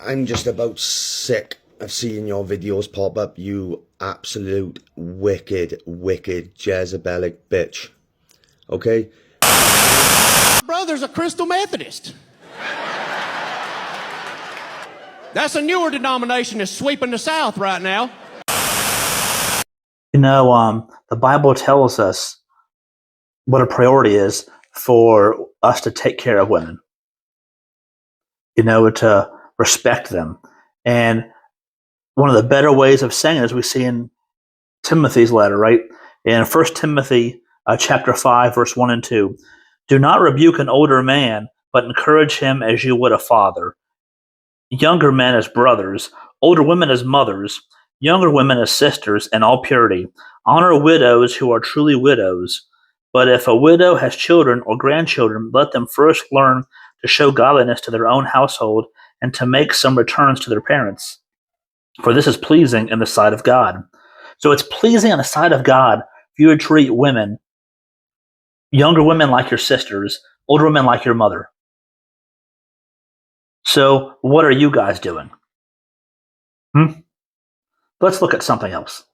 I'm just about sick of seeing your videos pop up, you absolute wicked Jezebelic bitch. Okay? Brother's a Crystal Methodist. That's a newer denomination that's sweeping the South right now. You know, the Bible tells us what a priority is for us to take care of women, you know, to respect them. And one of the better ways of saying it, as we see in Timothy's letter, right? In 1 Timothy chapter 5, verse 1 and 2, do not rebuke an older man, but encourage him as you would a father. Younger men as brothers, older women as mothers, younger women as sisters, in all purity. Honor widows who are truly widows. But if a widow has children or grandchildren, let them first learn to show godliness to their own household and to make some returns to their parents. For this is pleasing in the sight of God. So it's pleasing in the sight of God if you would treat women, younger women like your sisters, older women like your mother. So what are you guys doing? Let's look at something else.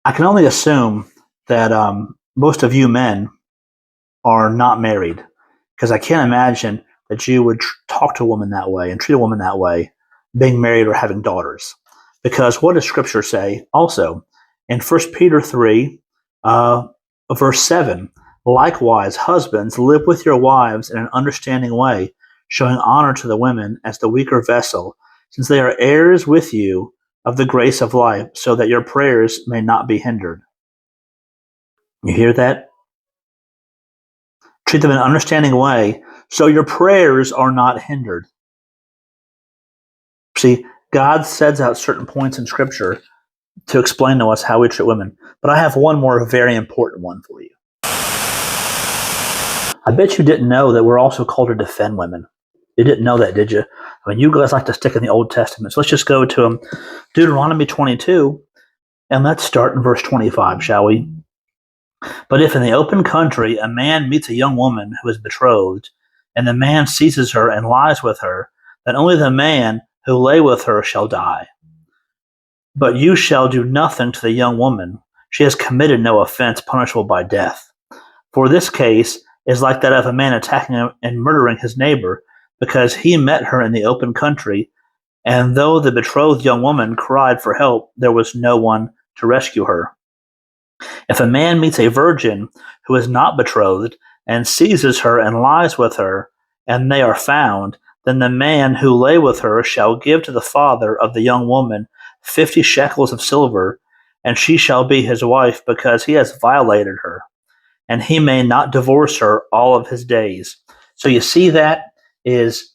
I can only assume that most of you men are not married, because I can't imagine that you would talk to a woman that way and treat a woman that way, being married or having daughters. Because what does Scripture say also? In 1 Peter 3, verse 7, likewise, husbands, live with your wives in an understanding way, showing honor to the women as the weaker vessel, since they are heirs with you of the grace of life, so that your prayers may not be hindered. You hear that? Treat them in an understanding way, so your prayers are not hindered. See, God sets out certain points in Scripture to explain to us how we treat women. But I have one more very important one for you. I bet you didn't know that we're also called to defend women. You didn't know that, did you? I mean, you guys like to stick in the Old Testament. So let's just go to Deuteronomy 22, and let's start in verse 25, shall we? But if in the open country a man meets a young woman who is betrothed, and the man seizes her and lies with her, then only the man who lay with her shall die. But you shall do nothing to the young woman. She has committed no offense punishable by death. For this case is like that of a man attacking and murdering his neighbor, because he met her in the open country, and though the betrothed young woman cried for help, there was no one to rescue her. If a man meets a virgin who is not betrothed, and seizes her and lies with her, and they are found, then the man who lay with her shall give to the father of the young woman 50 shekels of silver, and she shall be his wife, because he has violated her, and he may not divorce her all of his days. So you see, that is,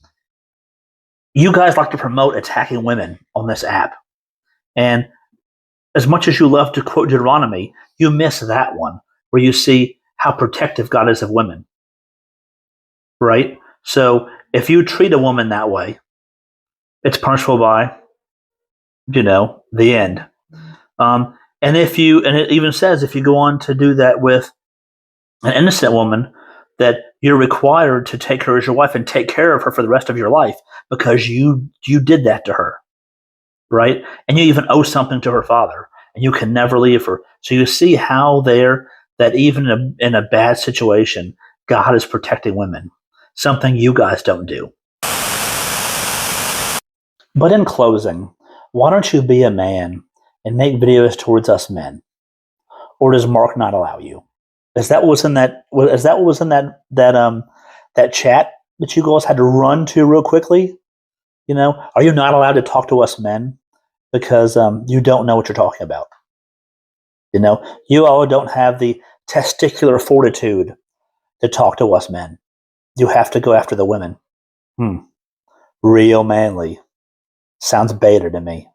you guys like to promote attacking women on this app. And as much as you love to quote Deuteronomy, you miss that one, where you see how protective God is of women. Right? So if you treat a woman that way, it's punishable by, the end. And it even says, if you go on to do that with an innocent woman, that you're required to take her as your wife and take care of her for the rest of your life, because you did that to her, right? And you even owe something to her father, and you can never leave her. So you see how that even in a bad situation, God is protecting women, something you guys don't do. But in closing, why don't you be a man and make videos towards us men? Or does Mark not allow you? Is that what was in that? Is that what was in that chat that you guys had to run to real quickly? Are you not allowed to talk to us men because you don't know what you're talking about? You all don't have the testicular fortitude to talk to us men. You have to go after the women. Real manly. Sounds beta to me.